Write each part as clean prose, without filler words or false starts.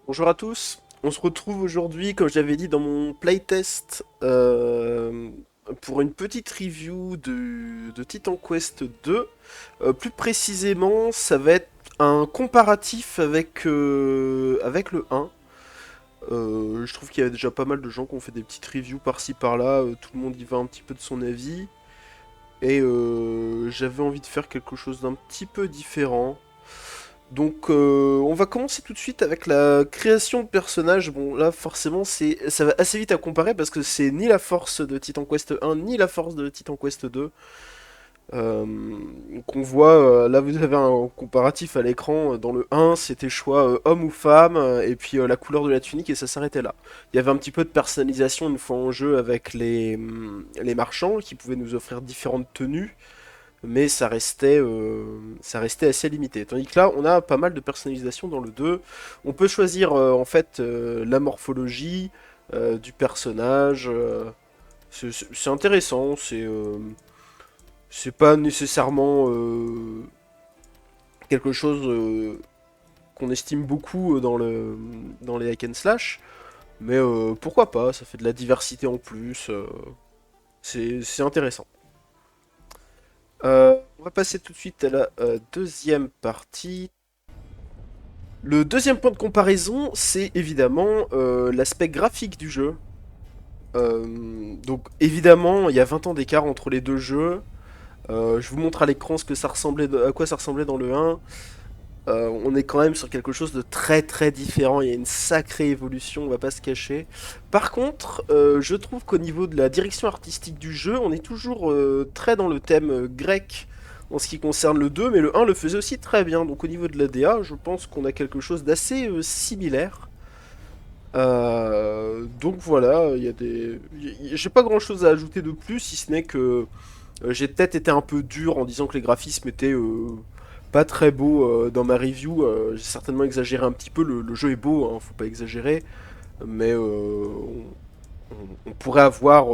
Bonjour à tous, on se retrouve aujourd'hui, comme j'avais dit dans mon playtest, pour une petite review de Titan Quest 2. Plus précisément, ça va être un comparatif avec le 1. Je trouve qu'il y a déjà pas mal de gens qui ont fait des petites reviews par-ci par-là, tout le monde y va un petit peu de son avis. Et j'avais envie de faire quelque chose d'un petit peu différent. Donc on va commencer tout de suite avec la création de personnages. Bon là forcément ça va assez vite à comparer parce que c'est ni la force de Titan Quest 1 ni la force de Titan Quest 2. Euh, qu'on voit là vous avez un comparatif à l'écran. Dans le 1 c'était choix homme ou femme et puis la couleur de la tunique et ça s'arrêtait là. Il y avait un petit peu de personnalisation une fois en jeu avec les marchands qui pouvaient nous offrir différentes tenues, mais ça restait assez limité. Tandis que là, on a pas mal de personnalisation dans le 2. On peut choisir en fait la morphologie du personnage. C'est intéressant, c'est pas nécessairement quelque chose qu'on estime beaucoup dans les hack and slash, mais pourquoi pas, ça fait de la diversité en plus, c'est intéressant. On va passer tout de suite à la deuxième partie. Le deuxième point de comparaison, c'est évidemment l'aspect graphique du jeu. Donc évidemment, il y a 20 ans d'écart entre les deux jeux. Je vous montre à l'écran ce que ça ressemblait, à quoi ça ressemblait dans le 1. On est quand même sur quelque chose de très très différent. Il y a une sacrée évolution, on va pas se cacher. Par contre, je trouve qu'au niveau de la direction artistique du jeu, on est toujours très dans le thème grec en ce qui concerne le 2, mais le 1 le faisait aussi très bien. Donc au niveau de la DA, je pense qu'on a quelque chose d'assez similaire. Donc voilà, il y a des, j'ai pas grand chose à ajouter de plus, si ce n'est que j'ai peut-être été un peu dur en disant que les graphismes étaient pas très beaux dans ma review. J'ai certainement exagéré un petit peu. Le jeu est beau, hein, faut pas exagérer, mais on pourrait avoir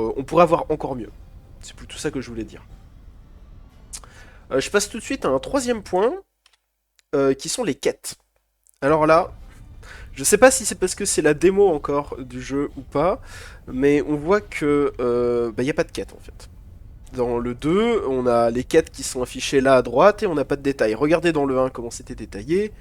encore mieux. C'est plutôt ça que je voulais dire. Je passe tout de suite à un troisième point, qui sont les quêtes. Alors là, je sais pas si c'est parce que c'est la démo encore du jeu ou pas, mais on voit que y a pas de quête en fait. Dans le 2, on a les quêtes qui sont affichées là à droite et on n'a pas de détails. Regardez dans le 1 comment c'était détaillé.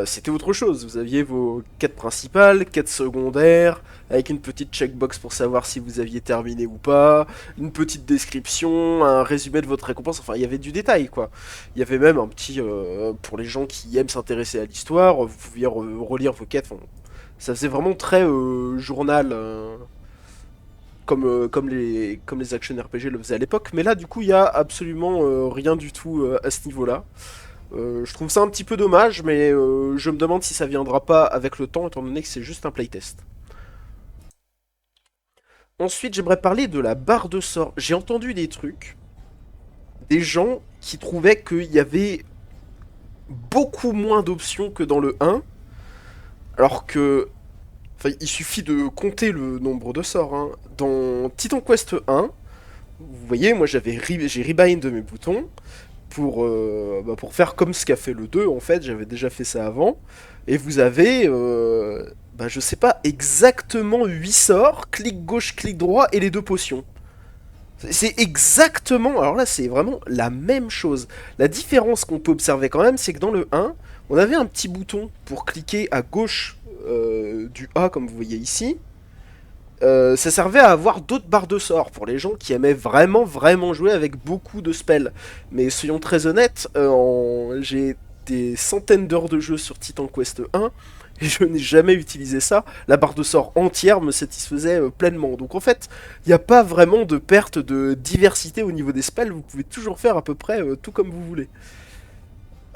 C'était autre chose. Vous aviez vos quêtes principales, quêtes secondaires, avec une petite checkbox pour savoir si vous aviez terminé ou pas, une petite description, un résumé de votre récompense. Enfin, il y avait du détail, quoi. Il y avait même un petit... pour les gens qui aiment s'intéresser à l'histoire, vous pouviez relire vos quêtes. Enfin, ça faisait vraiment très journal, comme les action RPG le faisaient à l'époque. Mais là, du coup, il y a absolument rien du tout à ce niveau-là. Je trouve ça un petit peu dommage, mais je me demande si ça viendra pas avec le temps, étant donné que c'est juste un playtest. Ensuite, j'aimerais parler de la barre de sort. J'ai entendu des trucs, des gens qui trouvaient qu'il y avait beaucoup moins d'options que dans le 1, alors que... Enfin, il suffit de compter le nombre de sorts, hein. Dans Titan Quest 1, vous voyez, moi j'ai rebind mes boutons, pour faire comme ce qu'a fait le 2 en fait, j'avais déjà fait ça avant. Et vous avez, je sais pas, exactement 8 sorts, clic gauche, clic droit et les deux potions. C'est exactement, alors là c'est vraiment la même chose. La différence qu'on peut observer quand même, c'est que dans le 1, on avait un petit bouton pour cliquer à gauche du A comme vous voyez ici. Ça servait à avoir d'autres barres de sorts pour les gens qui aimaient vraiment vraiment jouer avec beaucoup de spells. Mais soyons très honnêtes, j'ai des centaines d'heures de jeu sur Titan Quest 1 et je n'ai jamais utilisé ça. La barre de sorts entière me satisfaisait pleinement. Donc en fait, il n'y a pas vraiment de perte de diversité au niveau des spells, vous pouvez toujours faire à peu près tout comme vous voulez.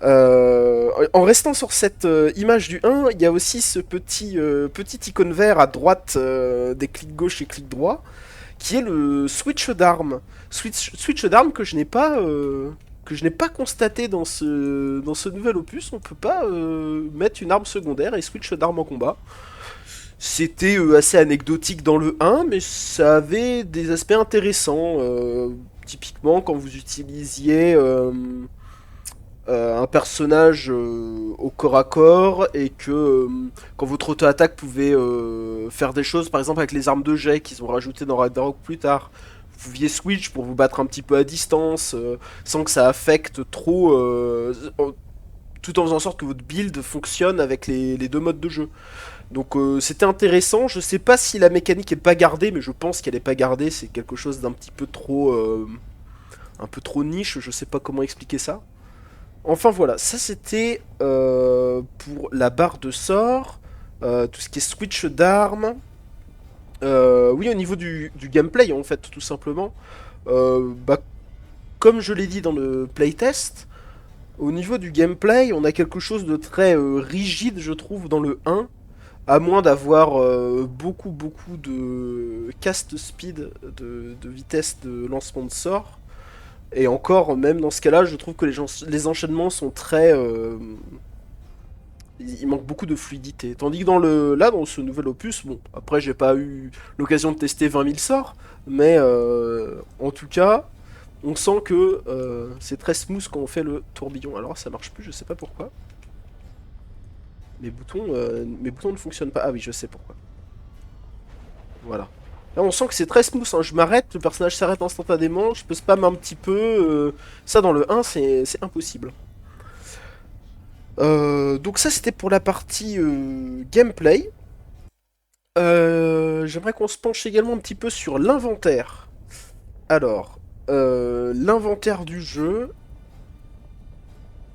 En restant sur cette image du 1, il y a aussi ce petit icône vert à droite des clics gauche et clics droit, qui est le switch d'armes. Switch d'armes que je n'ai pas constaté dans ce nouvel opus. On peut pas mettre une arme secondaire et switch d'armes en combat. C'était assez anecdotique dans le 1, mais ça avait des aspects intéressants. Typiquement, quand vous utilisiez un personnage au corps à corps et que quand votre auto-attaque pouvait faire des choses, par exemple avec les armes de jet qu'ils ont rajoutées dans Ragnarok plus tard. Vous pouviez switch pour vous battre un petit peu à distance sans que ça affecte trop, tout en faisant en sorte que votre build fonctionne avec les deux modes de jeu. Donc c'était intéressant, je sais pas si la mécanique est pas gardée, mais je pense qu'elle est pas gardée, c'est quelque chose d'un petit peu trop... un peu trop niche, je sais pas comment expliquer ça. Enfin voilà, ça c'était pour la barre de sort, tout ce qui est switch d'armes. Oui, au niveau du gameplay en fait, tout simplement. Bah, comme je l'ai dit dans le playtest, au niveau du gameplay, on a quelque chose de très rigide, je trouve, dans le 1. À moins d'avoir beaucoup de cast speed, de vitesse de lancement de sort. Et encore, même dans ce cas-là, je trouve que les enchaînements sont très... il manque beaucoup de fluidité. Tandis que dans ce nouvel opus, bon, après j'ai pas eu l'occasion de tester 20 000 sorts, mais en tout cas, on sent que c'est très smooth quand on fait le tourbillon. Alors ça marche plus, je sais pas pourquoi. Mes boutons ne fonctionnent pas. Ah oui, je sais pourquoi. Voilà. Là, on sent que c'est très smooth, hein. Je m'arrête, le personnage s'arrête instantanément, je peux spam un petit peu. Ça, dans le 1, c'est impossible. Donc ça, c'était pour la partie gameplay. J'aimerais qu'on se penche également un petit peu sur l'inventaire. Alors, l'inventaire du jeu.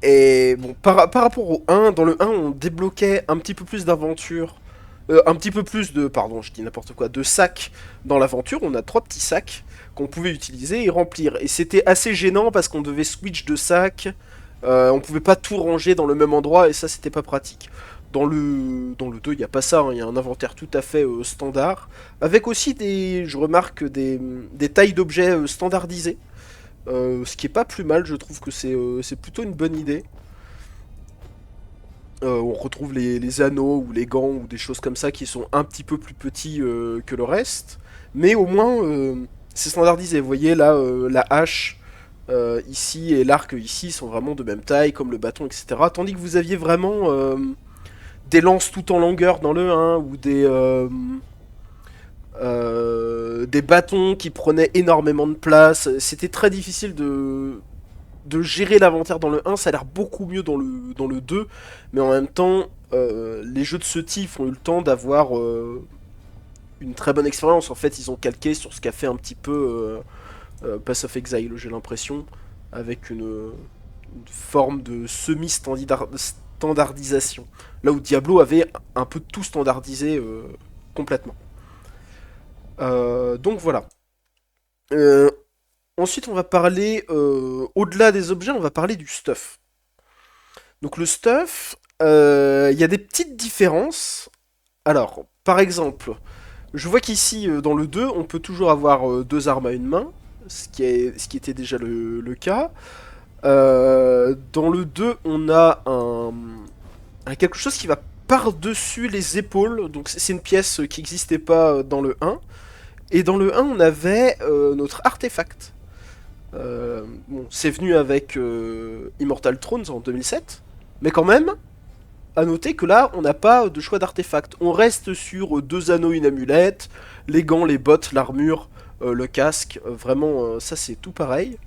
Et bon, par rapport au 1, dans le 1, on débloquait un petit peu plus d'aventure. Un petit peu plus de, pardon, je dis n'importe quoi, de sacs dans l'aventure. On a 3 petits sacs qu'on pouvait utiliser et remplir. Et c'était assez gênant parce qu'on devait switch de sacs. On pouvait pas tout ranger dans le même endroit et ça c'était pas pratique. Dans le 2, il n'y a pas ça, hein. Il y a un inventaire tout à fait standard. Avec aussi je remarque des tailles d'objets standardisées. Ce qui est pas plus mal, je trouve que c'est plutôt une bonne idée. On retrouve les anneaux ou les gants ou des choses comme ça qui sont un petit peu plus petits que le reste. Mais au moins, c'est standardisé. Vous voyez là, la hache ici et l'arc ici sont vraiment de même taille, comme le bâton, etc. Tandis que vous aviez vraiment des lances tout en longueur dans le 1 ou des bâtons qui prenaient énormément de place. C'était très difficile de gérer l'inventaire dans le 1, ça a l'air beaucoup mieux dans le 2, mais en même temps, les jeux de ce type ont eu le temps d'avoir une très bonne expérience. En fait, ils ont calqué sur ce qu'a fait un petit peu Path of Exile, j'ai l'impression, avec une forme de semi-standardisation. Là où Diablo avait un peu tout standardisé complètement. Donc voilà. Euh, Ensuite, on va parler, au-delà des objets, on va parler du stuff. Donc le stuff, il y a des petites différences. Alors, par exemple, je vois qu'ici, dans le 2, on peut toujours avoir 2 armes à une main, ce qui était déjà le cas. Dans le 2, on a quelque chose qui va par-dessus les épaules, donc c'est une pièce qui n'existait pas dans le 1. Et dans le 1, on avait notre artefact. Bon, c'est venu avec Immortal Thrones en 2007, mais quand même, à noter que là, on n'a pas de choix d'artefact. On reste sur 2 anneaux, une amulette, les gants, les bottes, l'armure, le casque. Vraiment, ça c'est tout pareil.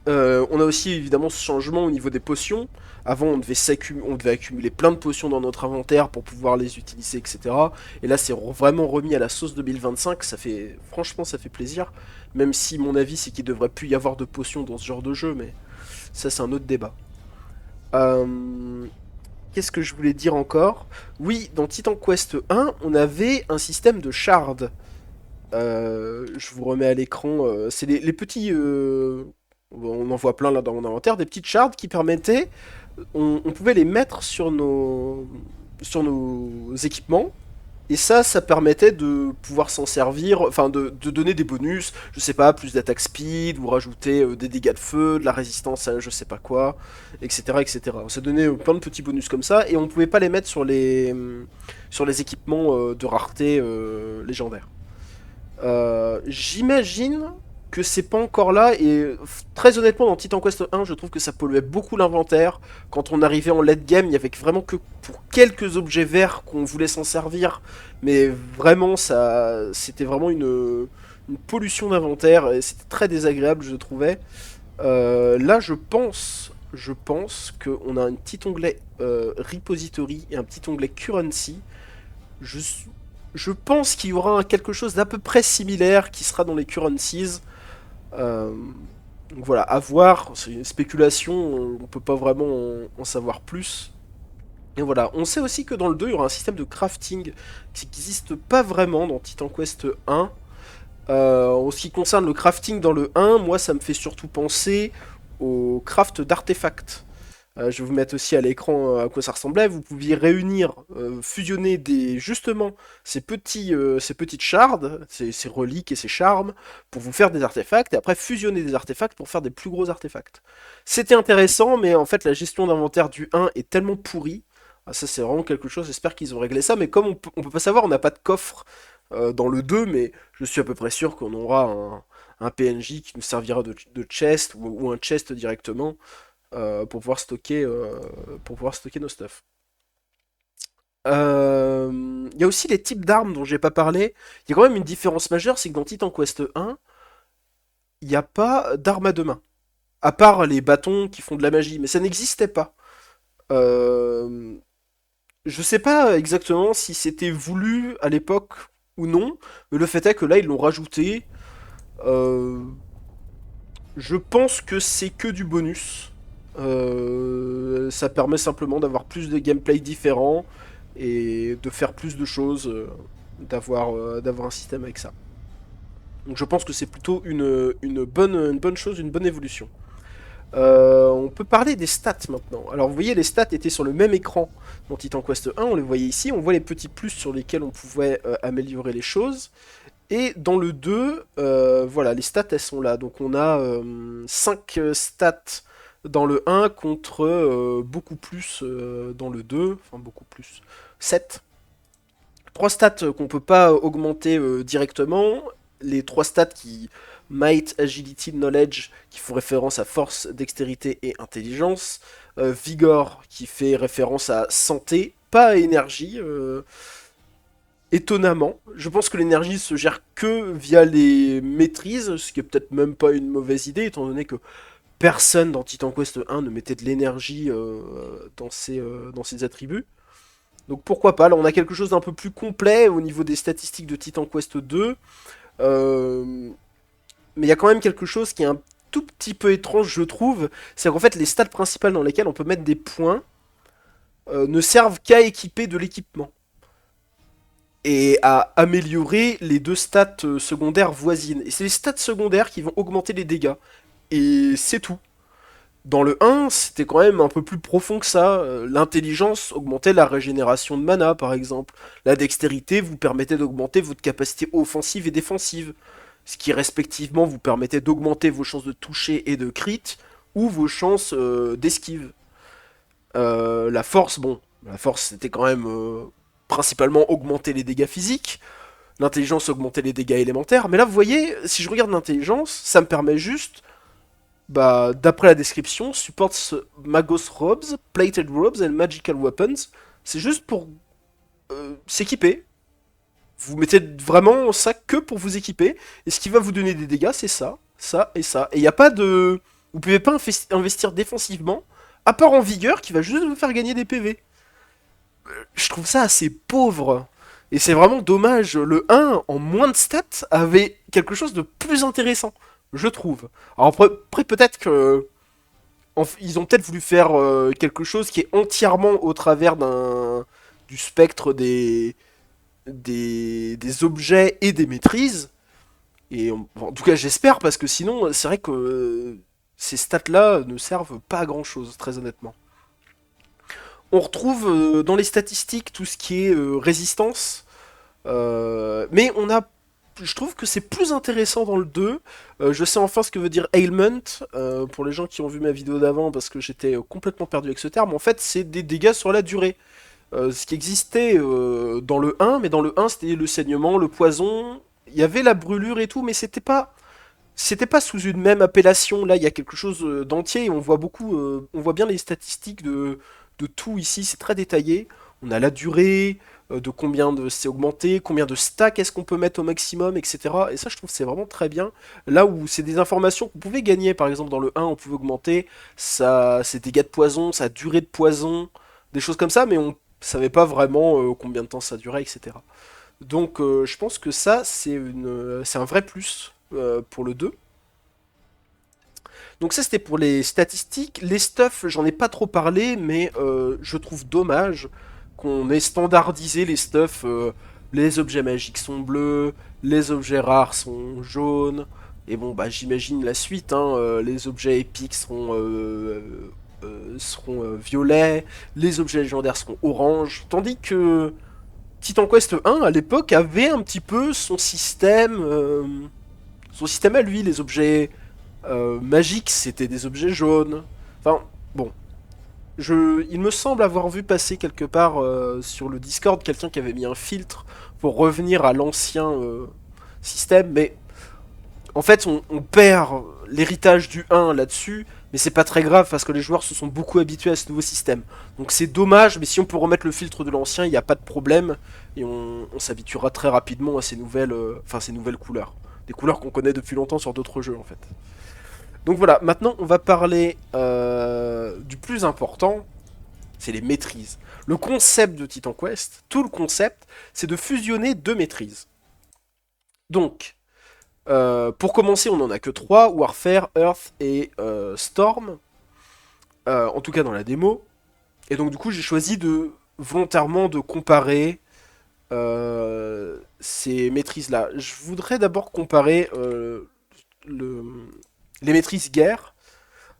On a aussi évidemment ce changement au niveau des potions. Avant, on devait accumuler plein de potions dans notre inventaire pour pouvoir les utiliser, etc. Et là, c'est vraiment remis à la sauce 2025. Franchement, ça fait plaisir. Même si mon avis, c'est qu'il devrait plus y avoir de potions dans ce genre de jeu, mais ça, c'est un autre débat. Euh, Qu'est-ce que je voulais dire encore? Oui, dans Titan Quest 1, on avait un système de shards. Je vous remets à l'écran. C'est les petits. On en voit plein là dans mon inventaire, des petites shards qui permettaient. On pouvait les mettre sur nos équipements. Et ça permettait de pouvoir s'en servir, enfin de donner des bonus, je sais pas, plus d'attaque speed, ou rajouter des dégâts de feu, de la résistance à je sais pas quoi, etc. etc. Ça donnait plein de petits bonus comme ça, et on pouvait pas les mettre sur les équipements de rareté légendaire. J'imagine que c'est pas encore là, et très honnêtement dans Titan Quest 1 je trouve que ça polluait beaucoup l'inventaire. Quand on arrivait en late game, il y avait vraiment que pour quelques objets verts qu'on voulait s'en servir, mais vraiment ça, c'était vraiment une pollution d'inventaire, et c'était très désagréable je trouvais. Là je pense qu'on a un petit onglet repository et un petit onglet currency. Je, je pense qu'il y aura quelque chose d'à peu près similaire qui sera dans les currencies. Euh, donc voilà, à voir, c'est une spéculation, on peut pas vraiment en savoir plus. Et voilà, on sait aussi que dans le 2, il y aura un système de crafting qui n'existe pas vraiment dans Titan Quest 1. En ce qui concerne le crafting dans le 1, moi ça me fait surtout penser au craft d'artefacts. Je vais vous mettre aussi à l'écran à quoi ça ressemblait. Vous pouviez réunir, fusionner justement ces petites shards, ces reliques et ces charmes, pour vous faire des artefacts, et après fusionner des artefacts pour faire des plus gros artefacts. C'était intéressant, mais en fait la gestion d'inventaire du 1 est tellement pourrie. Ah, ça c'est vraiment quelque chose, j'espère qu'ils ont réglé ça, mais comme on peut pas savoir, on n'a pas de coffre dans le 2, mais je suis à peu près sûr qu'on aura un PNJ qui nous servira de chest, ou un chest directement pour pouvoir stocker nos stuff. Il y a aussi les types d'armes dont j'ai pas parlé. Il y a quand même une différence majeure, c'est que dans Titan Quest 1, il n'y a pas d'armes à deux mains. À part les bâtons qui font de la magie, mais ça n'existait pas. Euh, je sais pas exactement si c'était voulu à l'époque ou non, mais le fait est que là ils l'ont rajouté. Euh, Je pense que c'est que du bonus. Ça permet simplement d'avoir plus de gameplay différents et de faire plus de choses, d'avoir un système avec ça. Donc je pense que c'est plutôt une bonne chose, une bonne évolution. On peut parler des stats maintenant. Alors vous voyez, les stats étaient sur le même écran dans Titan Quest 1, on les voyait ici, on voit les petits plus sur lesquels on pouvait améliorer les choses. Et dans le 2, voilà, les stats elles sont là. Donc on a 5 stats dans le 1 contre beaucoup plus dans le 2, enfin beaucoup plus, 7. 3 stats qu'on peut pas augmenter directement, les 3 stats qui Might, Agility, Knowledge, qui font référence à force, dextérité et intelligence, Vigor, qui fait référence à santé, pas à énergie, étonnamment. Je pense que l'énergie se gère que via les maîtrises, ce qui est peut-être même pas une mauvaise idée, étant donné que personne dans Titan Quest 1 ne mettait de l'énergie dans ses attributs. Donc pourquoi pas, là on a quelque chose d'un peu plus complet au niveau des statistiques de Titan Quest 2. Euh, mais il y a quand même quelque chose qui est un tout petit peu étrange, je trouve. C'est qu'en fait les stats principales dans lesquelles on peut mettre des points ne servent qu'à équiper de l'équipement et à améliorer les deux stats secondaires voisines. Et c'est les stats secondaires qui vont augmenter les dégâts. Et c'est tout. Dans le 1, c'était quand même un peu plus profond que ça. L'intelligence augmentait la régénération de mana, par exemple. La dextérité vous permettait d'augmenter votre capacité offensive et défensive. Ce qui respectivement vous permettait d'augmenter vos chances de toucher et de crit, ou vos chances d'esquive. La force, bon, la force c'était quand même principalement augmenter les dégâts physiques. L'intelligence augmentait les dégâts élémentaires. Mais là, vous voyez, si je regarde l'intelligence, ça me permet juste, bah, d'après la description, supports Magos Robes, Plated Robes and Magical Weapons. C'est juste pour s'équiper. Vous mettez vraiment ça que pour vous équiper. Et ce qui va vous donner des dégâts, c'est ça, ça et ça. Et il n'y a pas de... Vous pouvez pas investir défensivement, à part en vigueur, qui va juste vous faire gagner des PV. Je trouve ça assez pauvre. Et c'est vraiment dommage. Le 1, en moins de stats, avait quelque chose de plus intéressant, je trouve. Alors après peut-être que... Ils ont peut-être voulu faire quelque chose qui est entièrement au travers du spectre des objets et des maîtrises. Et en tout cas, j'espère, parce que sinon, c'est vrai que ces stats-là ne servent pas à grand-chose, très honnêtement. On retrouve dans les statistiques tout ce qui est résistance, mais je trouve que c'est plus intéressant dans le 2. Je sais enfin ce que veut dire ailment, pour les gens qui ont vu ma vidéo d'avant, parce que j'étais complètement perdu avec ce terme. En fait, c'est des dégâts sur la durée. Ce qui existait dans le 1, mais dans le 1, c'était le saignement, le poison, il y avait la brûlure et tout, mais c'était pas c'était pas sous une même appellation. Là, il y a quelque chose d'entier. On voit beaucoup, on voit bien les statistiques de tout ici. C'est très détaillé. On a la durée, de combien de c'est augmenté, combien de stacks est-ce qu'on peut mettre au maximum, etc. Et ça, je trouve que c'est vraiment très bien. Là où c'est des informations qu'on pouvait gagner, par exemple dans le 1, on pouvait augmenter ses dégâts de poison, sa durée de poison, des choses comme ça, mais on savait pas vraiment combien de temps ça durait, etc. Donc je pense que ça, c'est un vrai plus pour le 2. Donc ça, c'était pour les statistiques. Les stuff, j'en ai pas trop parlé, mais je trouve dommage qu'on ait standardisé les stuff. Les objets magiques sont bleus, les objets rares sont jaunes. Et bon, bah j'imagine la suite, hein, les objets épiques seront violets, les objets légendaires seront orange. Tandis que Titan Quest 1, à l'époque, avait un petit peu son système à lui. Les objets magiques, c'était des objets jaunes. Enfin, bon. Il me semble avoir vu passer quelque part sur le Discord quelqu'un qui avait mis un filtre pour revenir à l'ancien système, mais en fait, on perd l'héritage du 1 là-dessus, mais c'est pas très grave parce que les joueurs se sont beaucoup habitués à ce nouveau système. Donc c'est dommage, mais si on peut remettre le filtre de l'ancien, il n'y a pas de problème, et on s'habituera très rapidement à ces nouvelles couleurs. Des couleurs qu'on connaît depuis longtemps sur d'autres jeux en fait. Donc voilà, maintenant on va parler du plus important, c'est les maîtrises. Le concept de Titan Quest, tout le concept, c'est de fusionner deux maîtrises. Donc, pour commencer, on n'en a que trois, Warfare, Earth et Storm, en tout cas dans la démo. Et donc du coup, j'ai choisi volontairement de comparer ces maîtrises-là. Je voudrais d'abord comparer le, les maîtrises guerre.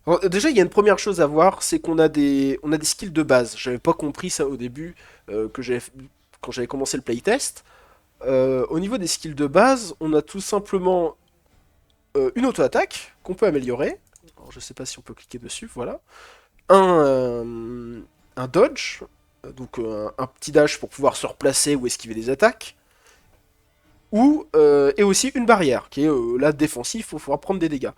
Alors, déjà, il y a une première chose à voir, c'est on a des skills de base. J'avais pas compris ça au début quand j'avais commencé le playtest. Au niveau des skills de base, on a tout simplement une auto-attaque qu'on peut améliorer. Alors, je sais pas si on peut cliquer dessus, voilà. Un, un dodge, donc un petit dash pour pouvoir se replacer ou esquiver des attaques. Et aussi une barrière, qui est là défensif, il faudra prendre des dégâts.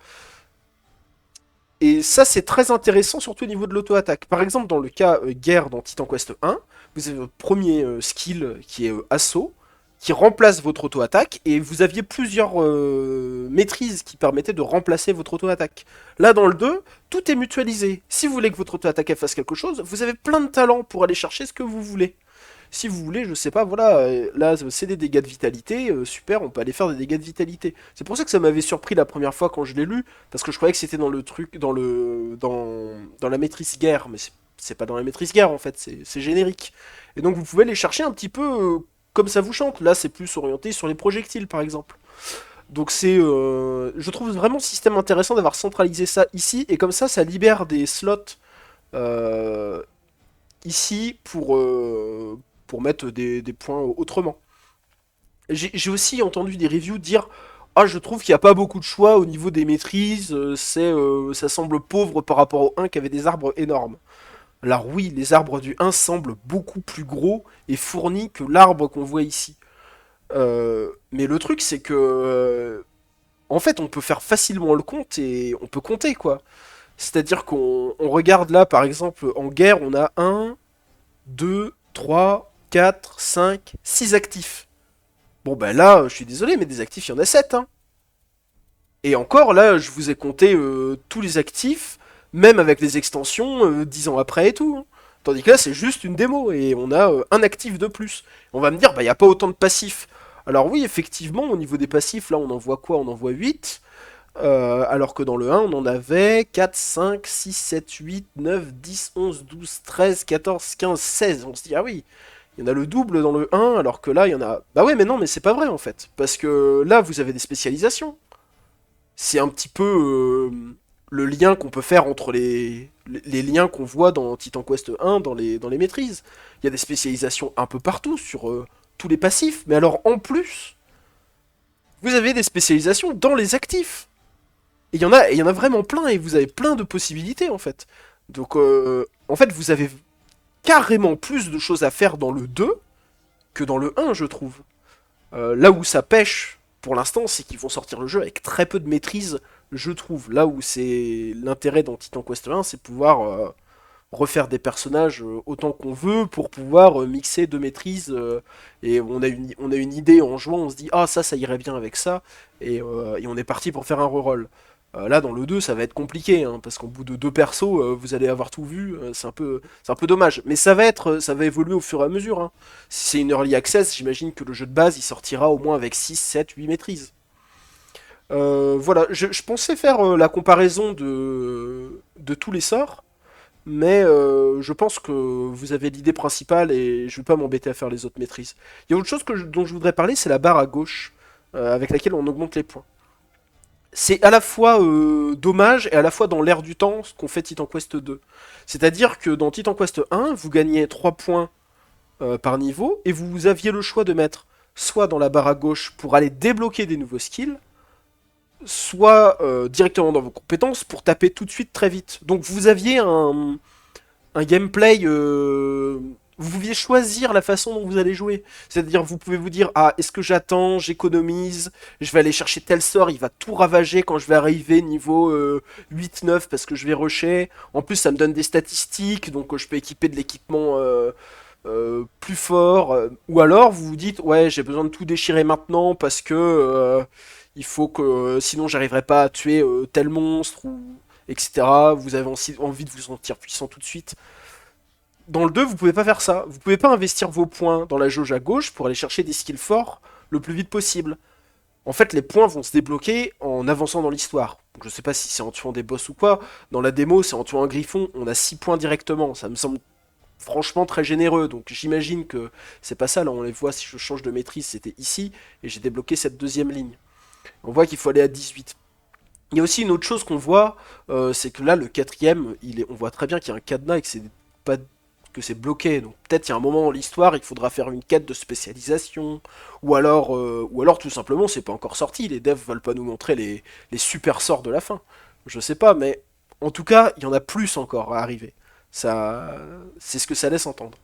Et ça, c'est très intéressant, surtout au niveau de l'auto-attaque. Par exemple, dans le cas guerre dans Titan Quest 1, vous avez votre premier skill qui est assaut, qui remplace votre auto-attaque, et vous aviez plusieurs maîtrises qui permettaient de remplacer votre auto-attaque. Là, dans le 2, tout est mutualisé. Si vous voulez que votre auto-attaque fasse quelque chose, vous avez plein de talents pour aller chercher ce que vous voulez. Si vous voulez, je sais pas, voilà, là c'est des dégâts de vitalité, super, on peut aller faire des dégâts de vitalité. C'est pour ça que ça m'avait surpris la première fois quand je l'ai lu, parce que je croyais que c'était dans le truc, dans la maîtrise guerre, mais c'est pas dans la maîtrise guerre en fait, c'est générique. Et donc vous pouvez les chercher un petit peu comme ça vous chante. Là c'est plus orienté sur les projectiles par exemple. Donc je trouve vraiment le système intéressant d'avoir centralisé ça ici, et comme ça libère des slots euh, ici pour mettre des points autrement. J'ai aussi entendu des reviews dire ah, je trouve qu'il n'y a pas beaucoup de choix au niveau des maîtrises, ça semble pauvre par rapport au 1 qui avait des arbres énormes. Alors oui, les arbres du 1 semblent beaucoup plus gros et fournis que l'arbre qu'on voit ici. Mais le truc c'est que en fait on peut faire facilement le compte et on peut compter quoi. C'est-à-dire qu'on regarde là par exemple en guerre on a un 2 3 4 5 6 actifs. Bon ben là, je suis désolé, mais des actifs, il y en a 7. Hein. Et encore, là, je vous ai compté tous les actifs, même avec les extensions, 10 ans après et tout. Hein. Tandis que là, c'est juste une démo, et on a un actif de plus. On va me dire, bah, il n'y a pas autant de passifs. Alors oui, effectivement, au niveau des passifs, là, on en voit quoi? On en voit 8. Alors que dans le 1, on en avait 4, 5, 6, 7, 8, 9, 10, 11, 12, 13, 14, 15, 16. On se dit, ah oui, il y en a le double dans le 1, alors que là, il y en a... Bah ouais, mais non, mais c'est pas vrai, en fait. Parce que là, vous avez des spécialisations. C'est un petit peu le lien qu'on peut faire entre les liens qu'on voit dans Titan Quest 1, dans les maîtrises. Il y a des spécialisations un peu partout, sur tous les passifs. Mais alors, en plus, vous avez des spécialisations dans les actifs. Et il y en a vraiment plein, et vous avez plein de possibilités, en fait. Donc, en fait, vous avez carrément plus de choses à faire dans le 2 que dans le 1, je trouve. Là où ça pêche pour l'instant, c'est qu'ils vont sortir le jeu avec très peu de maîtrise, je trouve. Là où c'est l'intérêt dans Titan Quest 1, c'est pouvoir refaire des personnages autant qu'on veut pour pouvoir mixer deux maîtrises. Et on a une idée en jouant, on se dit ah ça irait bien avec ça, et on est parti pour faire un reroll. Là dans le 2 ça va être compliqué hein, parce qu'au bout de deux persos vous allez avoir tout vu, c'est un peu dommage. Mais ça va évoluer au fur et à mesure. Hein. Si c'est une early access, j'imagine que le jeu de base il sortira au moins avec 6, 7, 8 maîtrises. Voilà, je pensais faire la comparaison de tous les sorts, mais je pense que vous avez l'idée principale et je vais pas m'embêter à faire les autres maîtrises. Il y a autre chose dont je voudrais parler, c'est la barre à gauche, avec laquelle on augmente les points. C'est à la fois dommage et à la fois dans l'air du temps ce qu'on fait Titan Quest 2. C'est-à-dire que dans Titan Quest 1, vous gagnez 3 points par niveau, et vous aviez le choix de mettre soit dans la barre à gauche pour aller débloquer des nouveaux skills, soit directement dans vos compétences pour taper tout de suite très vite. Donc vous aviez un gameplay... vous pouviez choisir la façon dont vous allez jouer. C'est-à-dire, vous pouvez vous dire, ah, est-ce que j'attends, j'économise, je vais aller chercher tel sort, il va tout ravager quand je vais arriver niveau 8-9 parce que je vais rusher. En plus, ça me donne des statistiques, donc je peux équiper de l'équipement plus fort. Ou alors, vous vous dites, ouais, j'ai besoin de tout déchirer maintenant parce que il faut que sinon j'arriverai pas à tuer tel monstre, ou etc. Vous avez envie de vous sentir puissant tout de suite. Dans le 2, vous pouvez pas faire ça. Vous pouvez pas investir vos points dans la jauge à gauche pour aller chercher des skills forts le plus vite possible. En fait, les points vont se débloquer en avançant dans l'histoire. Donc, je sais pas si c'est en tuant des boss ou quoi. Dans la démo, c'est en tuant un griffon, on a 6 points directement. Ça me semble franchement très généreux. Donc j'imagine que c'est pas ça. Là, on les voit, si je change de maîtrise, c'était ici. Et j'ai débloqué cette deuxième ligne. On voit qu'il faut aller à 18. Il y a aussi une autre chose qu'on voit, c'est que là, le quatrième, on voit très bien qu'il y a un cadenas et que c'est pas que c'est bloqué. Donc peut-être il y a un moment dans l'histoire, il faudra faire une quête de spécialisation, ou alors tout simplement, c'est pas encore sorti. Les devs veulent pas nous montrer les super sorts de la fin. Je sais pas, mais en tout cas, il y en a plus encore à arriver. Ça, c'est ce que ça laisse entendre.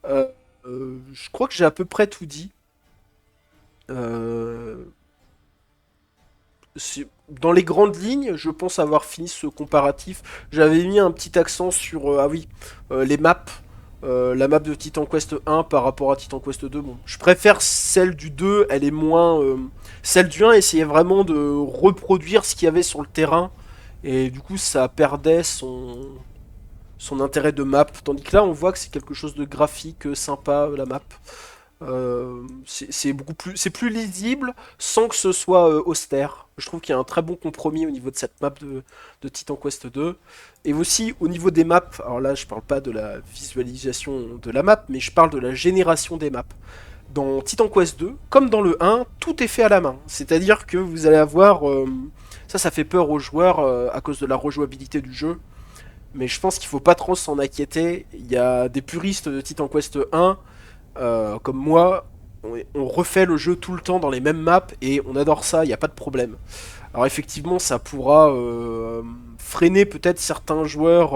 Euh, je crois que j'ai à peu près tout dit. Euh, Dans les grandes lignes, je pense avoir fini ce comparatif. J'avais mis un petit accent sur ah oui, les maps. La map de Titan Quest 1 par rapport à Titan Quest 2. Bon, je préfère celle du 2, elle est moins. Celle du 1 essayait vraiment de reproduire ce qu'il y avait sur le terrain. Et du coup, ça perdait son intérêt de map. Tandis que là, on voit que c'est quelque chose de graphique, sympa, la map. C'est plus lisible sans que ce soit austère. Je trouve qu'il y a un très bon compromis au niveau de cette map de Titan Quest 2. Et aussi au niveau des maps, alors là je parle pas de la visualisation de la map, mais je parle de la génération des maps. Dans Titan Quest 2, comme dans le 1, tout est fait à la main. C'est-à-dire que vous allez avoir... ça fait peur aux joueurs à cause de la rejouabilité du jeu. Mais je pense qu'il faut pas trop s'en inquiéter. Il y a des puristes de Titan Quest 1 comme moi, on refait le jeu tout le temps dans les mêmes maps et on adore ça, il n'y a pas de problème. Alors effectivement, ça pourra freiner peut-être certains joueurs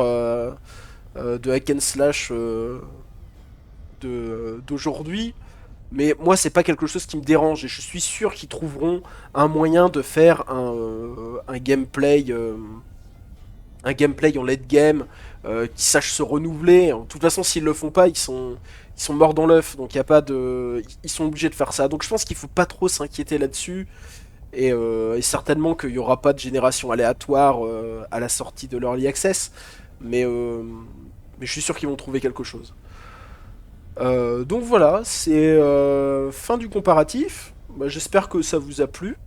de hack and slash d'aujourd'hui, mais moi c'est pas quelque chose qui me dérange et je suis sûr qu'ils trouveront un moyen de faire un gameplay en late game qui sache se renouveler. De toute façon, s'ils le font pas, ils sont morts dans l'œuf, donc il y a pas de, ils sont obligés de faire ça. Donc je pense qu'il faut pas trop s'inquiéter là-dessus, et certainement qu'il y aura pas de génération aléatoire à la sortie de l'early access, mais je suis sûr qu'ils vont trouver quelque chose. Donc voilà, c'est fin du comparatif. Bah, j'espère que ça vous a plu.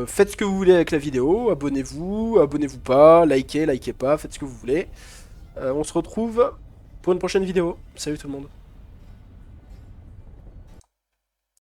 Faites ce que vous voulez avec la vidéo, abonnez-vous, abonnez-vous pas, likez, likez pas, faites ce que vous voulez. On se retrouve pour une prochaine vidéo. Salut tout le monde.